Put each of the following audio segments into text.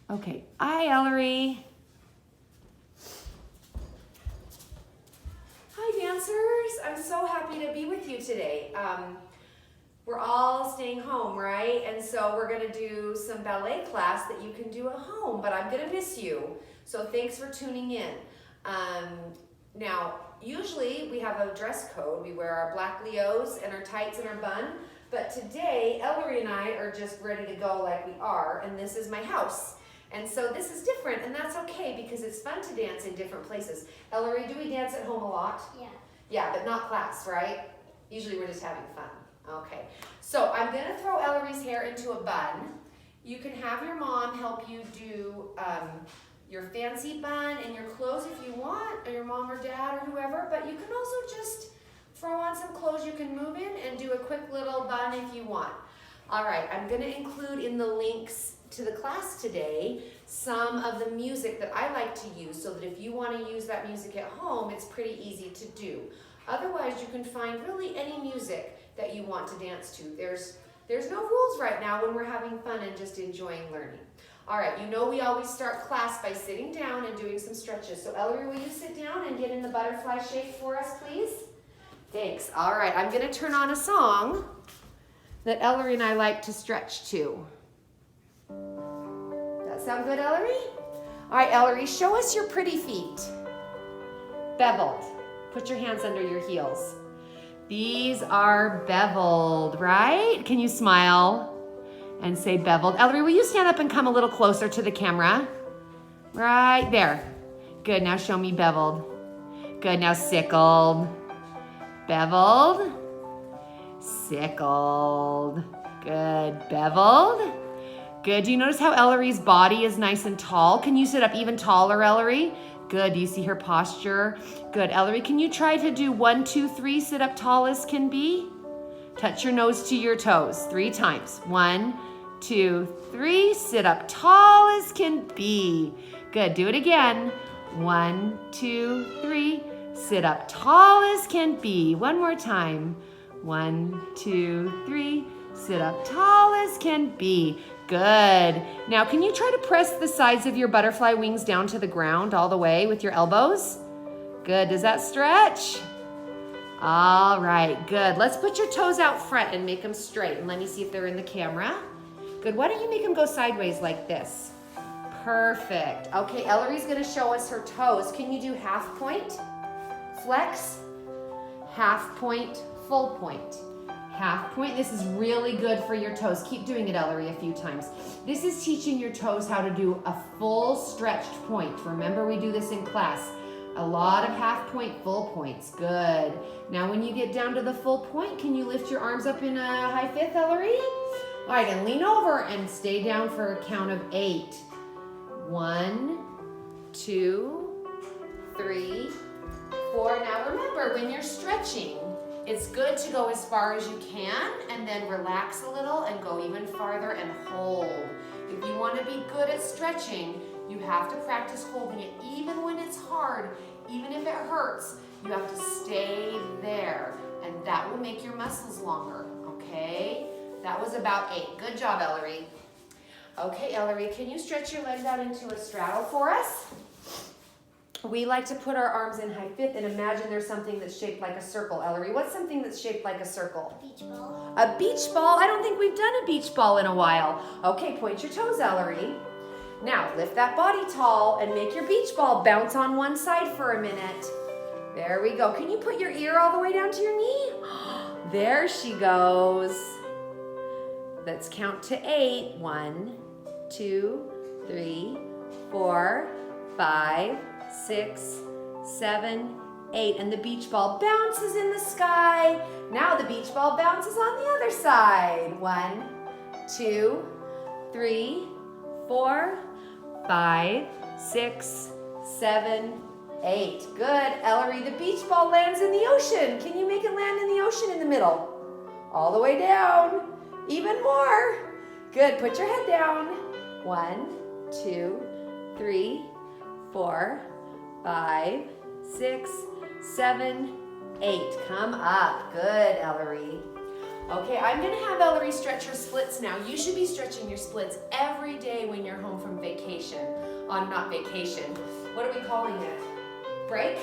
Okay, hi Ellery. Hi dancers, I'm so happy to be with you today. We're all staying home, right? And so we're gonna do some ballet class that you can do at home, but I'm gonna miss you. So thanks for tuning in. Now, usually we have a dress code. We wear our black Leos and our tights and our bun, but today Ellery and I are just ready to go like we are, and this is my house. And so this is different, and that's okay because it's fun to dance in different places. Ellery, do we dance at home a lot? Yeah. Yeah, but not class, right? Usually we're just having fun. Okay, so I'm gonna throw Ellery's hair into a bun. You can have your mom help you do your fancy bun and your clothes if you want, or your mom or dad or whoever, but you can also just throw on some clothes you can move in and do a quick little bun if you want. All right, I'm gonna include in the links to the class today some of the music that I like to use so that if you want to use that music at home, it's pretty easy to do. Otherwise, you can find really any music that you want to dance to. There's no rules right now when we're having fun and just enjoying learning. All right, you know we always start class by sitting down and doing some stretches. So Ellery, will you sit down and get in the butterfly shape for us, please? Thanks. All right, I'm gonna turn on a song that Ellery and I like to stretch to. That sound good, Ellery? All right, Ellery, show us your pretty feet. Beveled. Put your hands under your heels. These are beveled, right? Can you smile and say beveled? Ellery, will you stand up and come a little closer to the camera? Right there. Good, now show me beveled. Good, now sickled. Beveled. Sickled. Good, beveled. Good, do you notice how Ellery's body is nice and tall? Can you sit up even taller, Ellery? Good, do you see her posture? Good, Ellery, can you try to do 1, 2, 3, sit up tall as can be? Touch your nose to your toes 3 times. 1, 2, 3, sit up tall as can be. Good, do it again. 1, 2, 3, sit up tall as can be. One more time. 1, 2, 3, sit up tall as can be. Good. Now, can you try to press the sides of your butterfly wings down to the ground all the way with your elbows? Good. Does that stretch? All right. Good. Let's put your toes out front and make them straight. And let me see if they're in the camera. Good. Why don't you make them go sideways like this? Perfect. Okay, Ellery's going to show us her toes. Can you do half point, flex, half point, full point? Half point. This is really good for your toes. Keep doing it, Ellery, a few times. This is teaching your toes how to do a full stretched point. Remember, we do this in class. A lot of half point, full points. Good. Now, when you get down to the full point, can you lift your arms up in a high fifth, Ellery? All right, and lean over and stay down for a count of 8. 1, 2, 3, 4. Now, remember, when you're stretching, it's good to go as far as you can and then relax a little and go even farther and hold. If you want to be good at stretching, you have to practice holding it even when it's hard, even if it hurts. You have to stay there, and that will make your muscles longer, okay? That was about 8. Good job, Ellery. Okay, Ellery, can you stretch your legs out into a straddle for us? We like to put our arms in high fifth and imagine there's something that's shaped like a circle. Ellery, what's something that's shaped like a circle? Beach ball. A beach ball? I don't think we've done a beach ball in a while. Okay, point your toes, Ellery. Now, lift that body tall and make your beach ball bounce on one side for a minute. There we go. Can you put your ear all the way down to your knee? There she goes. Let's count to 8. 1, 2, 3, 4, 5, 6, 7, 8. And the beach ball bounces in the sky. Now the beach ball bounces on the other side. 1, 2, 3, 4, 5, 6, 7, 8. Good. Ellery, the beach ball lands in the ocean. Can you make it land in the ocean in the middle? All the way down. Even more. Good. Put your head down. 1, 2, 3, 4, 5, 6, 7, 8. Come up. Good, Ellery. Okay, I'm gonna have Ellery stretch her splits now. You should be stretching your splits every day when you're home from vacation. Not vacation. What are we calling it? Break?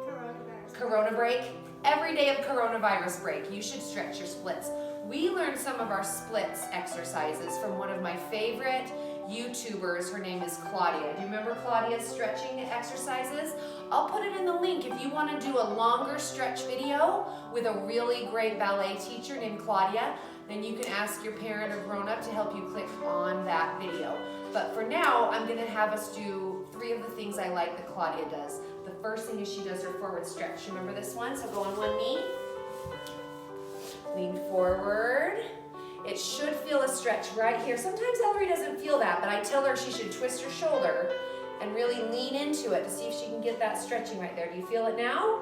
Coronavirus. Corona break. Every day of coronavirus break, you should stretch your splits. We learned some of our splits exercises from one of my favorite YouTubers. Her name is Claudia. Do you remember Claudia's stretching exercises? I'll put it in the link if you want to do a longer stretch video with a really great ballet teacher named Claudia. Then you can ask your parent or grown-up to help you click on that video. But for now, I'm going to have us do 3 of the things I like that Claudia does. The first thing is she does her forward stretch. Remember this one? So go on one knee. Lean forward. It should feel a stretch right here. Sometimes Ellery doesn't feel that, but I tell her she should twist her shoulder and really lean into it to see if she can get that stretching right there. Do you feel it now?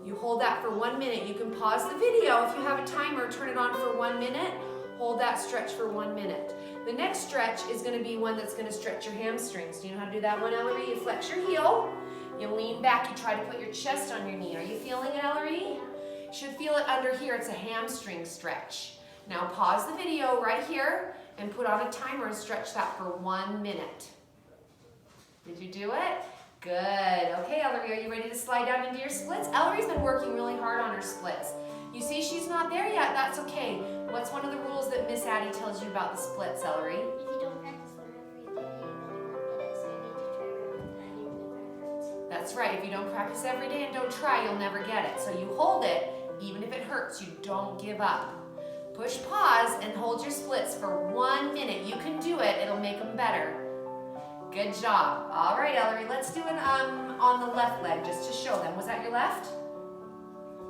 You hold that for 1 minute. You can pause the video. If you have a timer, turn it on for 1 minute. Hold that stretch for 1 minute. The next stretch is going to be one that's going to stretch your hamstrings. Do you know how to do that one, Ellery? You flex your heel. You lean back. You try to put your chest on your knee. Are you feeling it, Ellery? You should feel it under here. It's a hamstring stretch. Now pause the video right here and put on a timer and stretch that for 1 minute. Did you do it? Good. Okay, Ellery, are you ready to slide down into your splits? Ellery's been working really hard on her splits. You see she's not there yet. That's okay. What's one of the rules that Miss Addy tells you about the splits, Ellery? If you don't practice them every day, then you won't get it. So you need to try them even if it hurts. That's right. If you don't practice every day and don't try, you'll never get it. So you hold it, even if it hurts. You don't give up. Push pause and hold your splits for 1 minute. You can do it. It'll make them better. Good job. All right, Ellery, let's do it on the left leg just to show them. Was that your left?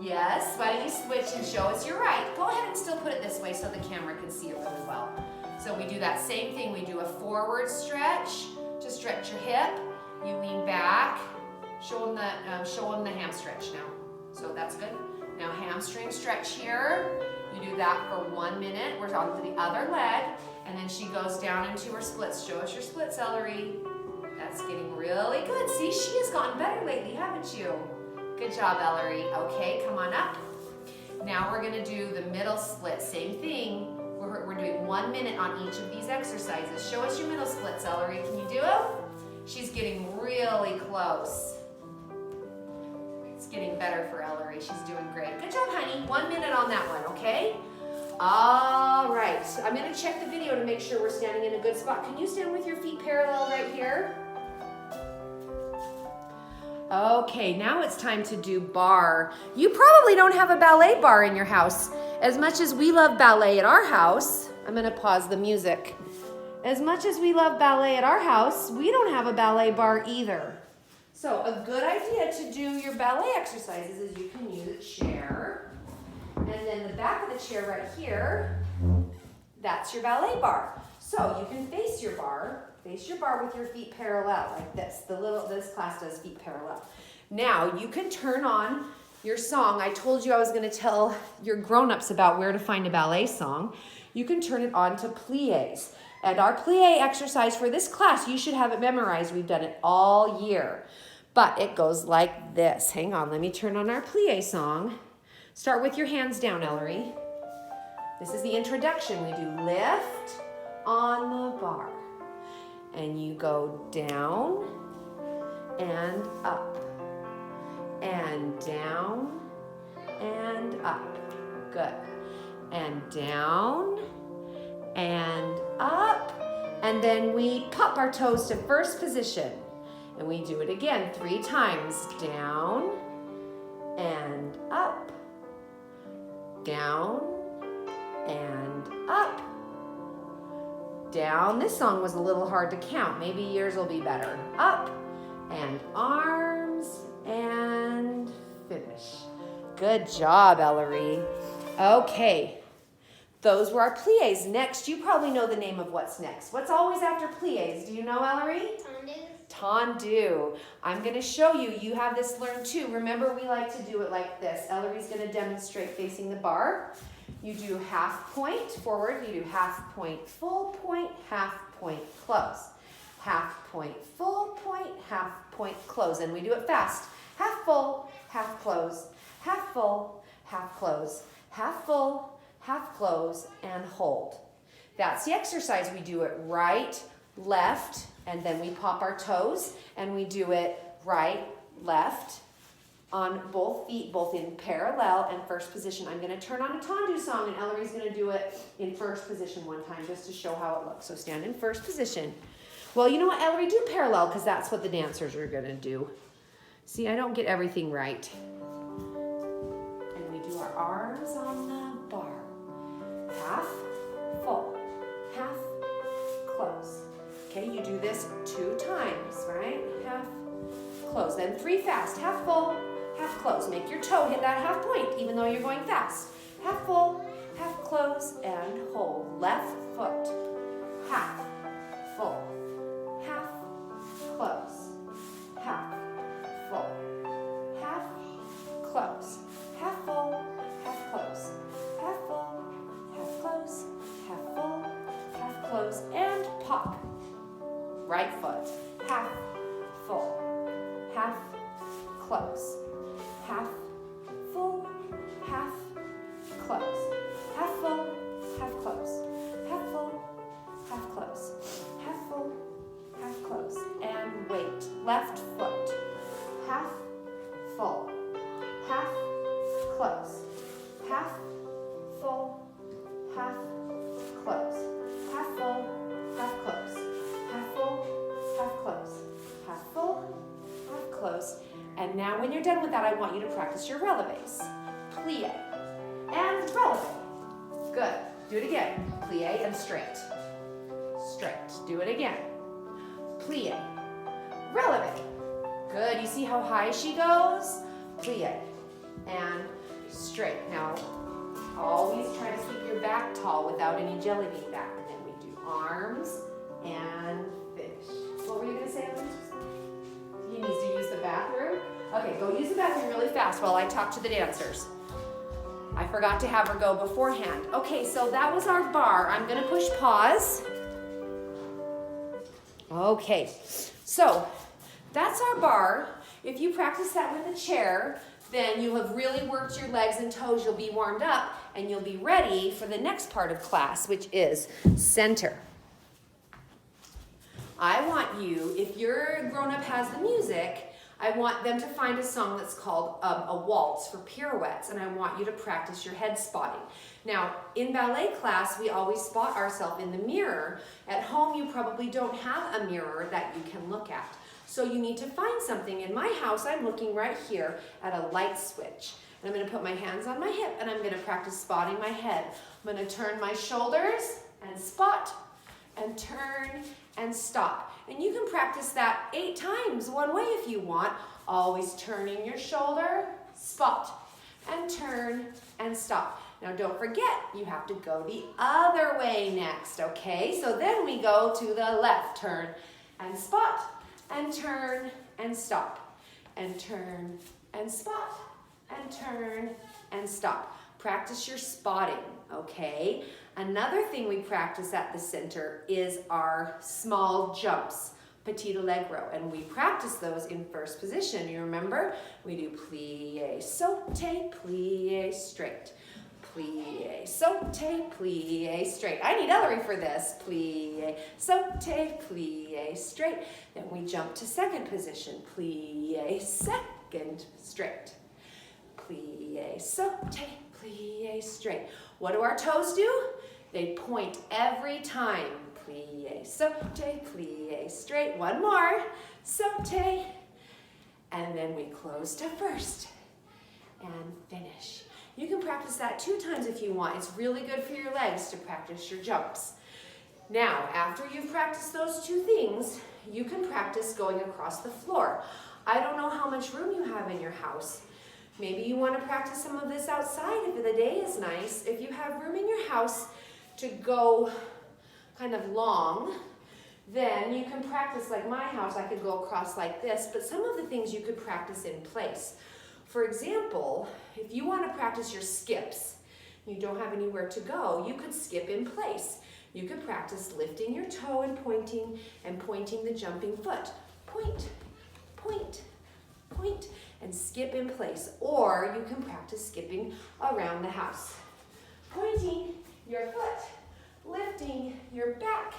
Yes. Why don't you switch and show us your right? Go ahead and still put it this way so the camera can see it really well. So we do that same thing. We do a forward stretch to stretch your hip. You lean back. Show them the ham stretch now. So that's good. Now hamstring stretch here. You do that for 1 minute. We're on to the other leg. And then she goes down into her splits. Show us your splits, Ellery. That's getting really good. See, she has gotten better lately, haven't you? Good job, Ellery. Okay, come on up. Now we're gonna do the middle split. Same thing. We're doing 1 minute on each of these exercises. Show us your middle splits, Ellery. Can you do it? She's getting really close. It's getting better for Ellery. She's doing great. Good job, honey. 1 minute on that one, okay? All right. I'm going to check the video to make sure we're standing in a good spot. Can you stand with your feet parallel right here? Okay, now it's time to do bar. You probably don't have a ballet bar in your house. As much as we love ballet at our house, I'm going to pause the music. As much as we love ballet at our house, we don't have a ballet bar either. So a good idea to do your ballet exercises is you can use a chair. And then the back of the chair right here, that's your ballet bar. So you can face your bar with your feet parallel like this. This class does feet parallel. Now you can turn on your song. I told you I was going to tell your grown-ups about where to find a ballet song. You can turn it on to pliés. And our plié exercise for this class, you should have it memorized. We've done it all year. But it goes like this. Hang on, let me turn on our plié song. Start with your hands down, Ellery. This is the introduction. We do lift on the bar. And you go down and up. And down and up. Good. And down and up. And then we pop our toes to first position. And we do it again 3 times. Down and up. Down and up. Down. This song was a little hard to count. Maybe yours will be better. Up and arms and finish. Good job, Ellery. Okay. Those were our pliés. Next, you probably know the name of what's next. What's always after pliés? Do you know, Ellery? Tendu. I'm going to show you. You have this learned too. Remember, we like to do it like this. Ellery's going to demonstrate facing the bar. You do half point forward. You do half point, full point, half point, close. Half point, full point, half point, close. And we do it fast. Half full, half close. Half full, half close. Half full, half close, and hold. That's the exercise. We do it right, left, and then we pop our toes, and we do it right, left, on both feet, both in parallel and first position. I'm going to turn on a tendu song, and Ellery's going to do it in first position one time just to show how it looks. So stand in first position. Well, you know what, Ellery, do parallel because that's what the dancers are going to do. See, I don't get everything right. And we do our arms on the bar. Half, full, half, close. Okay, you do this 2 times, right? Half, close. Then 3 fast. Half full, half close. Make your toe hit that half point, even though you're going fast. Half full, half close, and hold. Left foot, half, full, half, close, half, full, half, close, half full, half close, half full, half close, half full, half close, and pop. Right foot, half, full, half, close, half, full, half, close, half full, half close, half full, half close, half full, half close, and wait. Left foot, half, full, half, close, half, full, half, close, half full, half close, half full, half close, half full, half close. And now when you're done with that, I want you to practice your releves. Plie and releve. Good. Do it again. Plie and straight. Straight. Do it again. Plie. Releve. Good. You see how high she goes? Plie and straight. Now, always try to keep your back tall without any jelly bean back. And then we do arms and finish. What were you going to say, Elise? He needs to use the bathroom? Okay, go use the bathroom really fast while I talk to the dancers. I forgot to have her go beforehand. Okay, so that was our bar. I'm going to push pause. Okay, so that's our bar. If you practice that with a chair, then you have really worked your legs and toes. You'll be warmed up, and you'll be ready for the next part of class, which is center. I want you, if your grown-up has the music, I want them to find a song that's called a waltz for pirouettes, and I want you to practice your head spotting. Now, in ballet class, we always spot ourselves in the mirror. At home, you probably don't have a mirror that you can look at. So you need to find something. In my house, I'm looking right here at a light switch. And I'm going to put my hands on my hip, and I'm going to practice spotting my head. I'm going to turn my shoulders and spot, and turn and stop. And you can practice that 8 times one way if you want. Always turning your shoulder, spot, and turn and stop. Now don't forget, you have to go the other way next, okay? So then we go to the left, turn and spot, and turn and stop, and turn and spot, and turn and stop. Practice your spotting, okay? Another thing we practice at the center is our small jumps, petit allegro, and we practice those in first position. You remember? We do plie, saute, plie, straight. Plie, saute, plie, straight. I need Ellery for this. Plie, saute, plie, straight. Then we jump to second position. Plie, second, straight. Plie, saute, plie, straight. What do our toes do? They point every time. Plie, saute, plie, straight. One more. Saute. And then we close to first. And finish. You can practice that 2 times if you want. It's really good for your legs to practice your jumps. Now, after you've practiced those 2 things, you can practice going across the floor. I don't know how much room you have in your house. Maybe you want to practice some of this outside if the day is nice. If you have room in your house to go kind of long, then you can practice like my house. I could go across like this, but some of the things you could practice in place. For example, if you want to practice your skips, you don't have anywhere to go, you could skip in place. You could practice lifting your toe and pointing the jumping foot. Point, point, point, and skip in place. Or you can practice skipping around the house. pointing your foot, lifting your back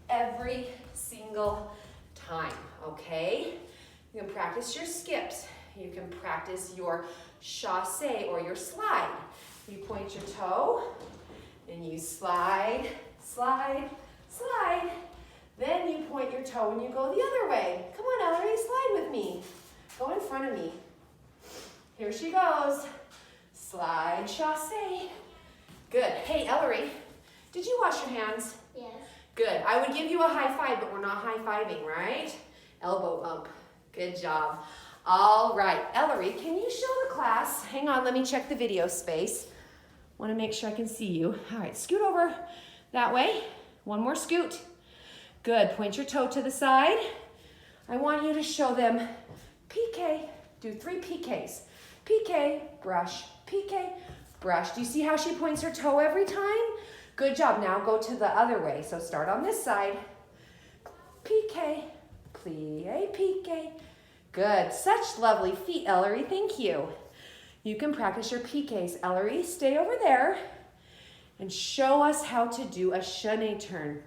every single time, okay? You can practice your skips. You can practice your chasse or your slide. You point your toe, and you slide, slide, slide. Then you point your toe and you go the other way. Come on, Ellery, slide with me. Go in front of me. Here she goes. Slide, chasse. Good. Hey, Ellery, did you wash your hands? Yes. Good. I would give you a high five, but we're not high-fiving, right? Elbow bump. Good job. All right. Ellery, can you show the class? Hang on, let me check the video space. Want to make sure I can see you. All right, scoot over that way. One more scoot. Good. Point your toe to the side. I want you to show them PK. Do 3 PKs. PK, brush, PK, brush. Do you see how she points her toe every time? Good job. Now go to the other way. So start on this side. PK, plie, PK. Good. Such lovely feet, Ellery. Thank you. You can practice your PKs. Ellery, stay over there and show us how to do a chaîné turn.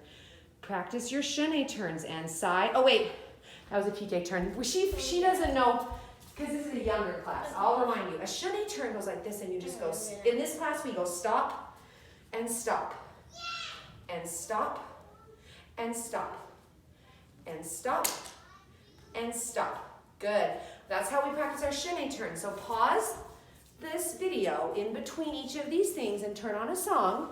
Practice your chaîné turns and side. Oh, wait. That was a PK turn. She doesn't know because this is a younger class. I'll remind you. A chaîné turn goes like this and you just go. In this class, we go stop and stop and stop and stop and stop and stop. Good. That's how we practice our chaîné turn. So pause this video in between each of these things and turn on a song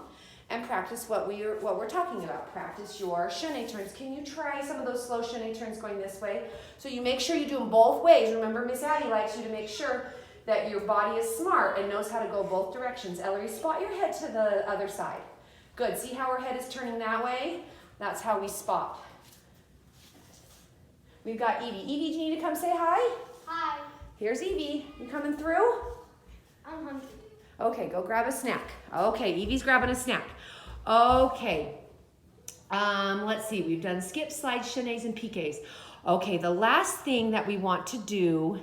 and practice what we're talking about. Practice your chaîné turns. Can you try some of those slow chaîné turns going this way? So you make sure you do them both ways. Remember, Miss Addy likes you to make sure that your body is smart and knows how to go both directions. Ellery, spot your head to the other side. Good. See how her head is turning that way? That's how we spot. We've got Evie. Evie, do you need to come say hi? Hi. Here's Evie. You coming through? I'm hungry. Okay, go grab a snack. Okay, Evie's grabbing a snack. Okay. Let's see. We've done skips, slides, chaînés, and PKs. Okay, the last thing that we want to do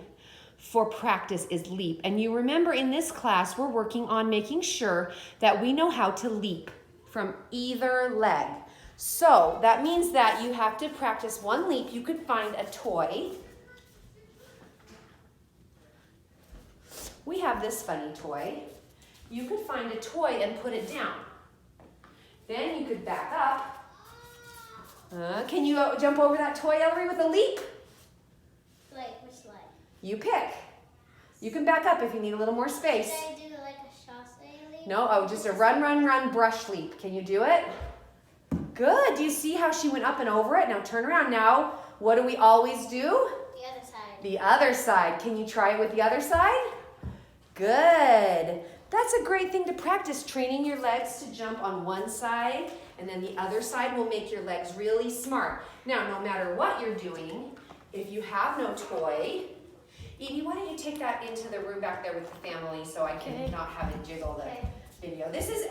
for practice is leap. And you remember in this class, we're working on making sure that we know how to leap from either leg. So that means that you have to practice one leap. You could find a toy. We have this funny toy. You could find a toy and put it down. Then you could back up. Can you jump over that toy, Ellery, with a leap? Like, which leg? You pick. You can back up if you need a little more space. Should I do like a chasse leap? No, just a run, run, run brush leap. Can you do it? Good. Do you see how she went up and over it? Now turn around. Now, what do we always do? The other side. The other side. Can you try it with the other side? Good. That's a great thing to practice, training your legs to jump on one side, and then the other side will make your legs really smart. Now, no matter what you're doing, if you have no toy, Edie, why don't you take that into the room back there with the family so I can not have it jiggle the video. This is,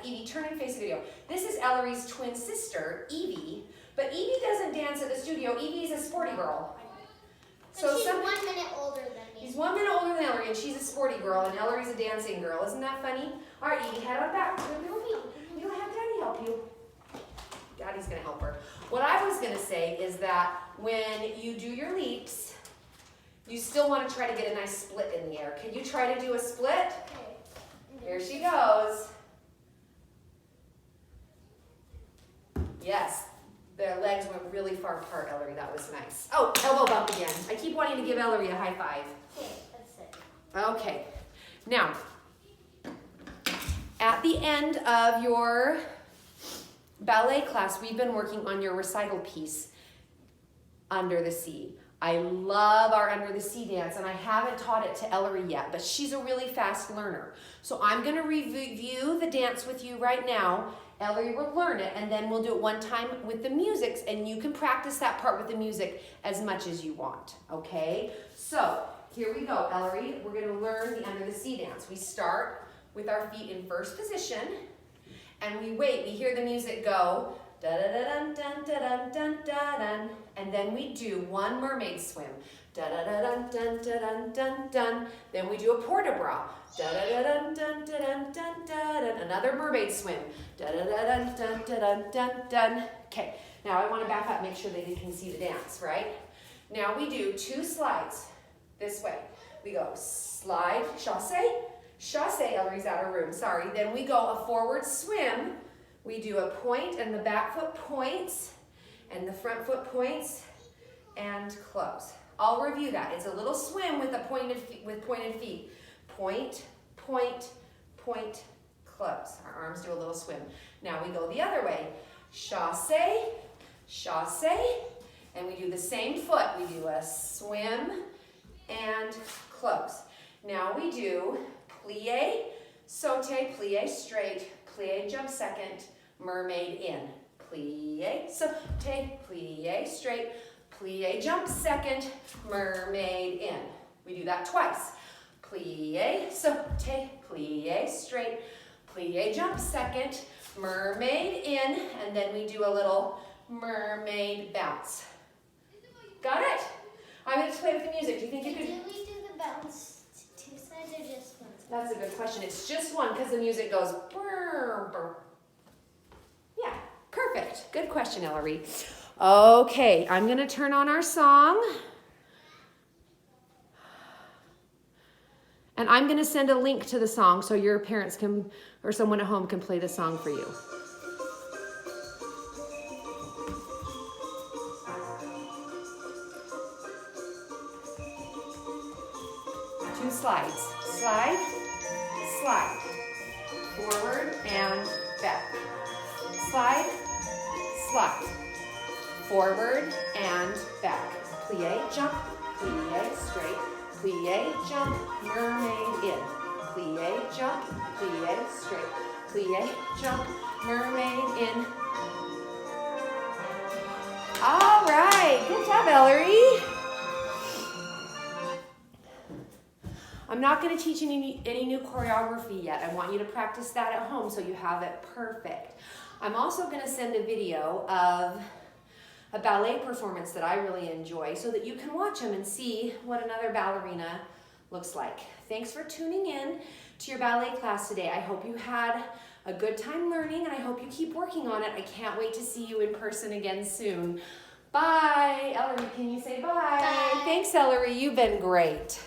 Edie, turn and face the video. This is Ellery's twin sister, Evie, but Evie doesn't dance at the studio. Evie's a sporty girl. So she's 1 minute older than me. She's 1 minute older than Ellery, and she's a sporty girl, and Ellery's a dancing girl. Isn't that funny? All right, Edie, head on back. You don't have Daddy help you. Daddy's going to help her. What I was going to say is that when you do your leaps, you still want to try to get a nice split in the air. Can you try to do a split? Okay. Here she goes. Yes. Their legs went really far apart, Ellery. That was nice. Oh, elbow bump again. I keep wanting to give Ellery a high five. Okay, that's it. Okay. Now, at the end of your ballet class, we've been working on your recital piece, Under the Sea. I love our Under the Sea dance, and I haven't taught it to Ellery yet, but she's a really fast learner. So I'm going to review the dance with you right now. Ellery will learn it, and then we'll do it one time with the music, and you can practice that part with the music as much as you want, okay? So here we go, Ellery. We're going to learn the Under the Sea dance. We start with our feet in first position, and we wait. We hear the music go, Da-da-da-dun-dun-dun-dun-dun-dun. And then we do one mermaid swim. Da-da-da-dun-dun-dun-dun-dun. Then we do a port de bras. Da-da-da-dun-dun-dun-dun-dun. Another mermaid swim. Da-da-da-dun-dun-dun-dun-dun. Okay, now I want to back up, make sure that you can see the dance, right? Now we do 2 slides this way. We go slide, chasse, Ellery's out of room, sorry. Then we go a forward swim. We do a point and the back foot points and the front foot points and close. I'll review that. It's a little swim with pointed feet. Point, point, point, close. Our arms do a little swim. Now we go the other way. Chasse, chasse, and we do the same foot. We do a swim and close. Now we do plie, saute, plie straight, plie jump second, mermaid in. Plie, saute, plie straight, plie jump second, mermaid in. We do that twice. Plie, saute, plie straight, plie jump second, mermaid in, and then we do a little mermaid bounce. Got it? I'm going to play with the music. Do you think you could? Did we do the bounce 2 sides or just 1 side? That's a good question. It's just one because the music goes brr, brr. Yeah, perfect. Good question, Ellery. Okay, I'm going to turn on our song. And I'm going to send a link to the song so your parents can, or someone at home can play the song for you. Two slides. Slide, slide. Forward and back. Slide, slide. Forward and back. Plie, jump, plie, straight. Plie, jump, mermaid in. Plie, jump, plie, straight. Plie, jump, mermaid in. All right, good job, Ellery. I'm not going to teach any new choreography yet. I want you to practice that at home so you have it perfect. I'm also going to send a video of a ballet performance that I really enjoy so that you can watch them and see what another ballerina looks like. Thanks for tuning in to your ballet class today. I hope you had a good time learning and I hope you keep working on it. I can't wait to see you in person again soon. Bye. Ellery, can you say bye? Bye. Thanks, Ellery. You've been great.